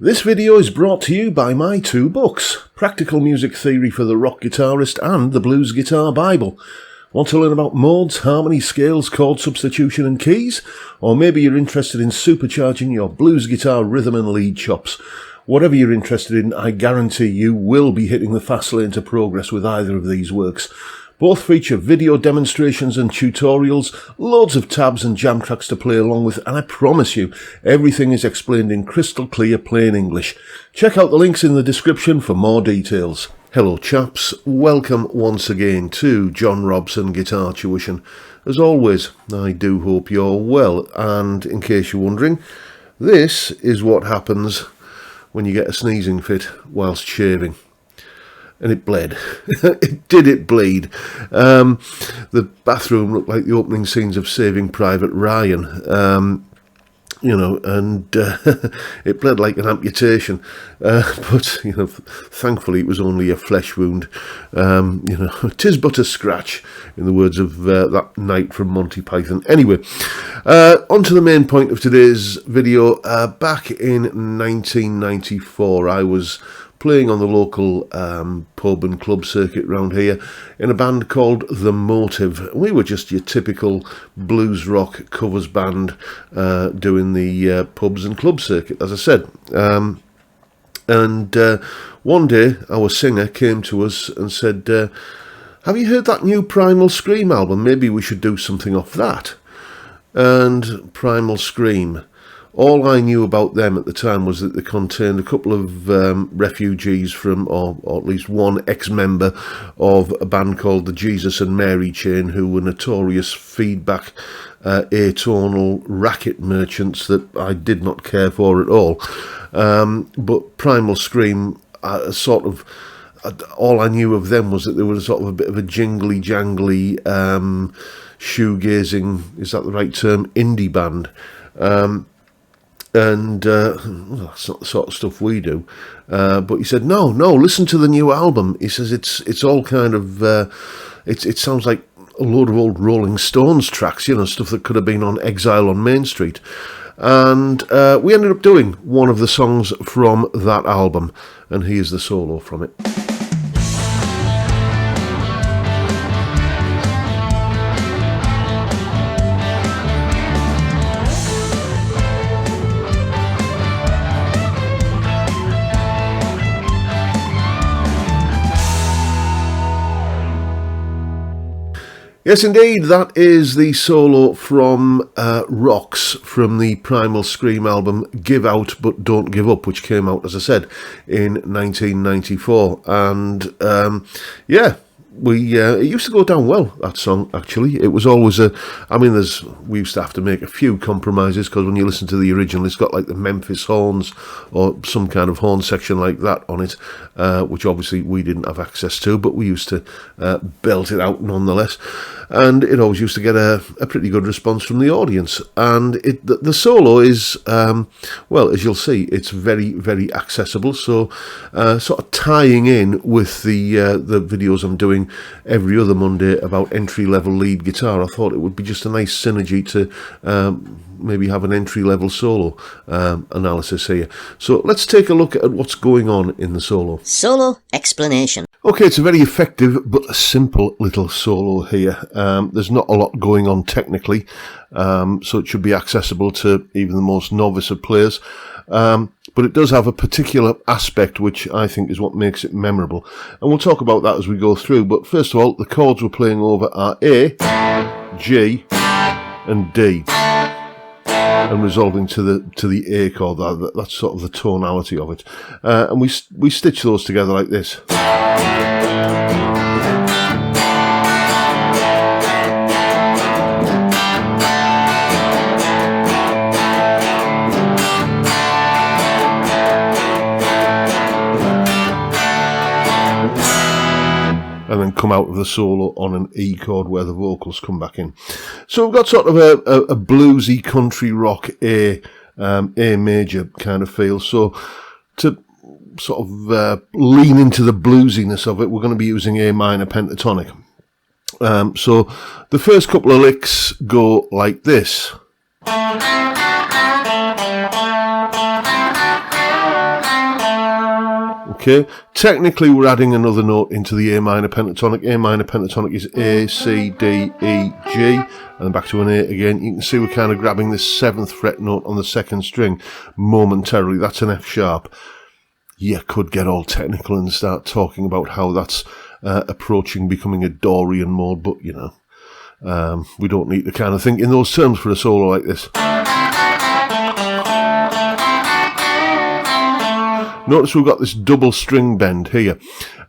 This video is brought to you by my two books, Practical Music Theory for the Rock Guitarist and The Blues Guitar Bible. Want to learn about modes, harmony, scales, chord substitution and keys? Or maybe you're interested in supercharging your blues guitar rhythm and lead chops. Whatever you're interested in, I guarantee you will be hitting the fast lane to progress with either of these works. Both feature video demonstrations and tutorials, loads of tabs and jam tracks to play along with, and I promise you, everything is explained in crystal clear plain English. Check out the links in the description for more details. Hello chaps, welcome once again to John Robson Guitar Tuition. As always, I do hope you're well, and in case you're wondering, this is what happens when you get a sneezing fit whilst shaving. And it bled. It bleed. The bathroom looked like the opening scenes of Saving Private Ryan. It bled like an amputation. But thankfully it was only a flesh wound. 'Tis but a scratch, in the words of that knight from Monty Python. Anyway, on to the main point of today's video. Back in 1994, I was playing on the local pub and club circuit round here in a band called The Motive. We were just your typical blues rock covers band doing the pubs and club circuit, as I said. And one day our singer came to us and said, have you heard that new Primal Scream album? Maybe we should do something off that. And Primal Scream, all I knew about them at the time was that they contained a couple of refugees from, or at least one ex-member of a band called the Jesus and Mary Chain, who were notorious feedback atonal racket merchants that I did not care for at all. But Primal Scream, all I knew of them was that they were sort of a bit of a jingly-jangly, shoegazing, is that the right term, indie band. And that's not the sort of stuff we do. But he said, no, listen to the new album. He says it's all kind of, it sounds like a load of old Rolling Stones tracks, stuff that could have been on Exile on Main Street. And we ended up doing one of the songs from that album, and here's the solo from it. Yes, indeed, that is the solo from Rocks from the Primal Scream album Give Out But Don't Give Up, which came out, as I said, in 1994. And it used to go down well, that song, actually. It was always we used to have to make a few compromises, because when you listen to the original, it's got like the Memphis horns or some kind of horn section like that on it, which obviously we didn't have access to, but we used to belt it out nonetheless. And it always used to get a pretty good response from the audience. And the solo is, as you'll see, it's very, very accessible. So sort of tying in with the videos I'm doing every other Monday about entry-level lead guitar, I thought it would be just a nice synergy to maybe have an entry-level solo analysis here. So let's take a look at what's going on in the solo. Solo explanation. Okay, it's a very effective but simple little solo here. There's not a lot going on technically, so it should be accessible to even the most novice of players. But it does have a particular aspect which I think is what makes it memorable. And we'll talk about that as we go through. But first of all, the chords we're playing over are A, G, and D. And resolving to the A chord, that's sort of the tonality of it. And we stitch those together like this. And then come out of the solo on an E chord where the vocals come back in. So we've got sort of a bluesy country rock A major kind of feel. So to sort of lean into the bluesiness of it, we're going to be using A minor pentatonic. So the first couple of licks go like this. Okay, technically we're adding another note into the A minor pentatonic. A minor pentatonic is A, C, D, E, G, and then back to an A again. You can see we're kind of grabbing this 7th fret note on the 2nd string momentarily. That's an F sharp. You could get all technical and start talking about how that's approaching becoming a Dorian mode, but you know, we don't need to kind of think in those terms for a solo like this. Notice we've got this double string bend here.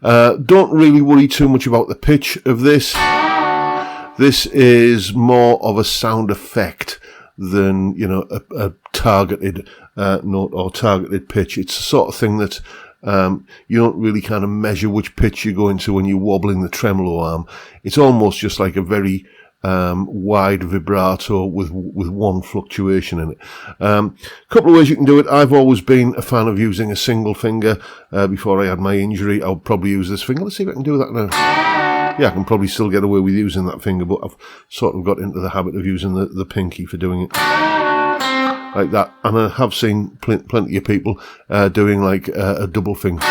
Don't really worry too much about the pitch of this. This is more of a sound effect than, you know, a targeted note or targeted pitch. It's the sort of thing that you don't really kind of measure which pitch you go into when you're wobbling the tremolo arm. It's almost just like a very wide vibrato with one fluctuation in it. Couple of ways you can do it. I've always been a fan of using a single finger. Before I had my injury, I would probably use this finger. Let's see if I can do that now. Yeah, I can probably still get away with using that finger, but I've sort of got into the habit of using the pinky for doing it like that. And I have seen plenty of people doing like a double finger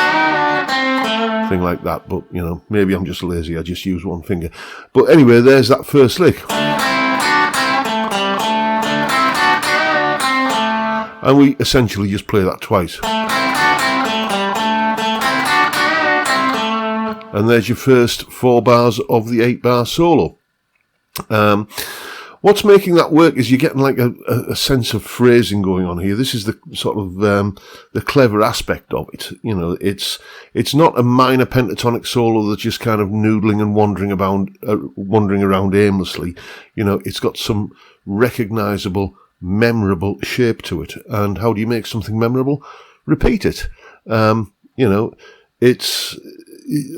thing like that, but you know, maybe I'm just lazy, I just use one finger. But anyway, there's that first lick, and we essentially just play that twice, and there's your first 4 bars of the 8-bar solo. What's making that work is you're getting like a sense of phrasing going on here. This is the sort of the clever aspect of it. You know, it's not a minor pentatonic solo that's just kind of noodling and wandering around aimlessly. You know, it's got some recognisable, memorable shape to it. And how do you make something memorable? Repeat it. You know, it's.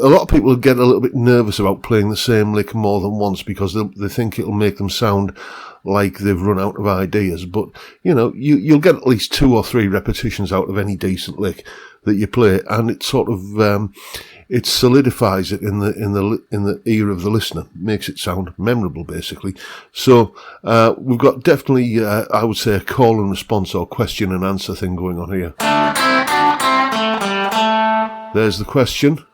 A lot of people get a little bit nervous about playing the same lick more than once because they think it'll make them sound like they've run out of ideas. But, you know, you'll get at least 2 or 3 repetitions out of any decent lick that you play, and it sort of, it solidifies it in the ear of the listener, makes it sound memorable, basically. So, we've got definitely, I would say, a call and response or question and answer thing going on here. There's the question.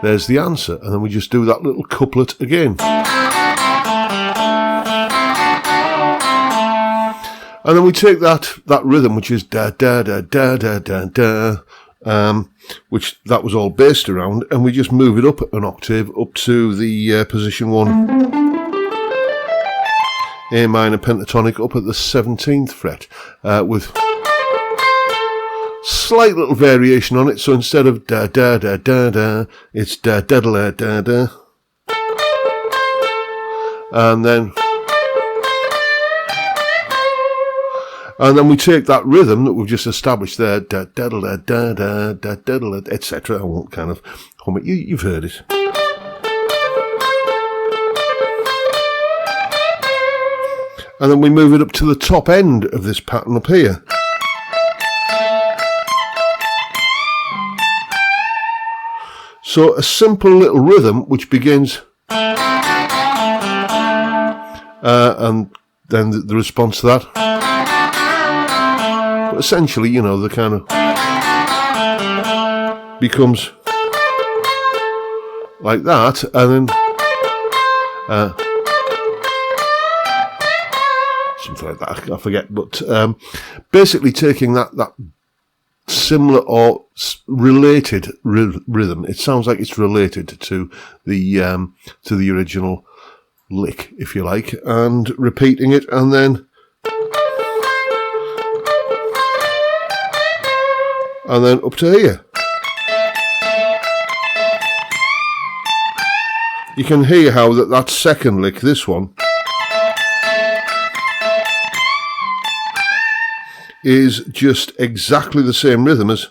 There's the answer, and then we just do that little couplet again. And then we take that rhythm, which is da da da da da da da, which that was all based around, and we just move it up an octave up to the position 1 A minor pentatonic up at the 17th fret with slight little variation on it. So instead of da da da da da, it's da da da da da, and then we take that rhythm that we've just established there, da da da da da da da da, etc. I won't kind of hum it. You've heard it. And then we move it up to the top end of this pattern up here. So a simple little rhythm which begins, and then the response to that. But essentially, you know, the kind of becomes like that, and then something like that. I forget, but basically taking that similar or related rhythm. It sounds like it's related to the original lick, if you like, and repeating it, and then up to here. You can hear how that second lick, this one, is just exactly the same rhythm as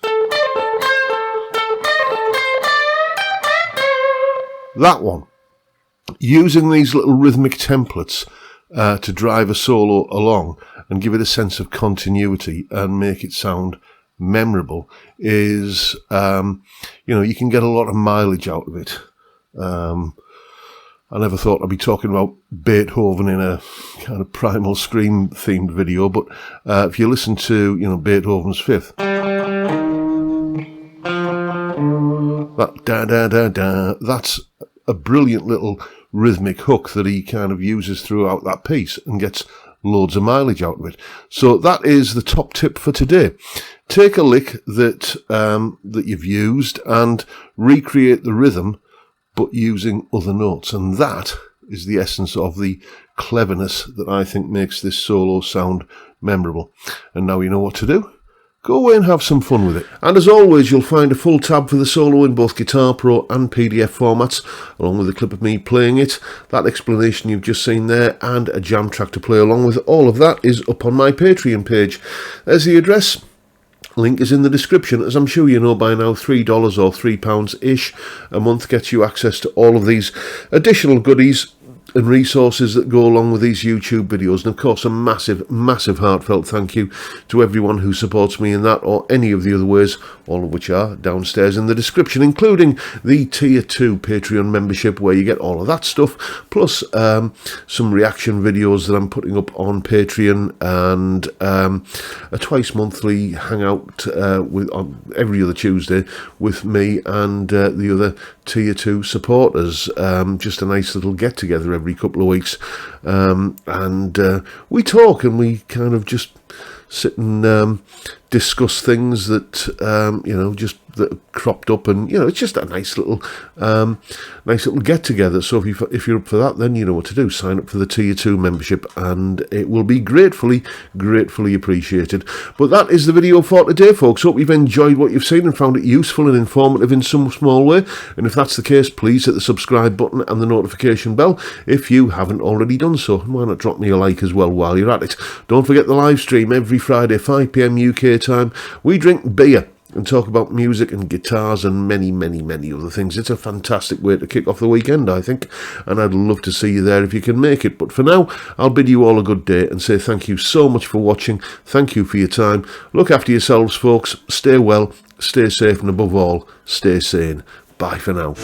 that one. Using these little rhythmic templates to drive a solo along and give it a sense of continuity and make it sound memorable is, you know, you can get a lot of mileage out of it. I never thought I'd be talking about Beethoven in a kind of Primal Scream themed video, but if you listen to, you know, Beethoven's Fifth, da da da da. That's a brilliant little rhythmic hook that he kind of uses throughout that piece and gets loads of mileage out of it. So that is the top tip for today. Take a lick that that you've used and recreate the rhythm, but using other notes. And that is the essence of the cleverness that I think makes this solo sound memorable. And now you know what to do. Go away and have some fun with it. And as always, you'll find a full tab for the solo in both Guitar Pro and PDF formats, along with a clip of me playing it, that explanation you've just seen there, and a jam track to play along with. All of that is up on my Patreon page. There's the address. Link is in the description. As I'm sure you know by now, $3 or £3-ish a month gets you access to all of these additional goodies and resources that go along with these YouTube videos. And of course, a massive heartfelt thank you to everyone who supports me in that or any of the other ways, all of which are downstairs in the description, including the Tier 2 Patreon membership, where you get all of that stuff, plus some reaction videos that I'm putting up on Patreon, and a twice monthly hangout on every other Tuesday with me and the other Tier 2 supporters. Just a nice little get-together every couple of weeks, and we talk and we kind of just sit and discuss things that just that cropped up, and it's just a nice little get together. So if you're up for that, then you know what to do. Sign up for the Tier 2 membership and it will be gratefully appreciated. But that is the video for today, folks. Hope you've enjoyed what you've seen and found it useful and informative in some small way, and if that's the case, please hit the subscribe button and the notification bell if you haven't already done so. And why not drop me a like as well while you're at it. Don't forget the live stream every Friday 5 PM UK time. We drink beer and talk about music and guitars and many other things. It's a fantastic way to kick off the weekend, I think, and I'd love to see you there if you can make it. But for now, I'll bid you all a good day and say thank you so much for watching. Thank you for your time. Look after yourselves, folks. Stay well, stay safe, and above all, stay sane. Bye for now.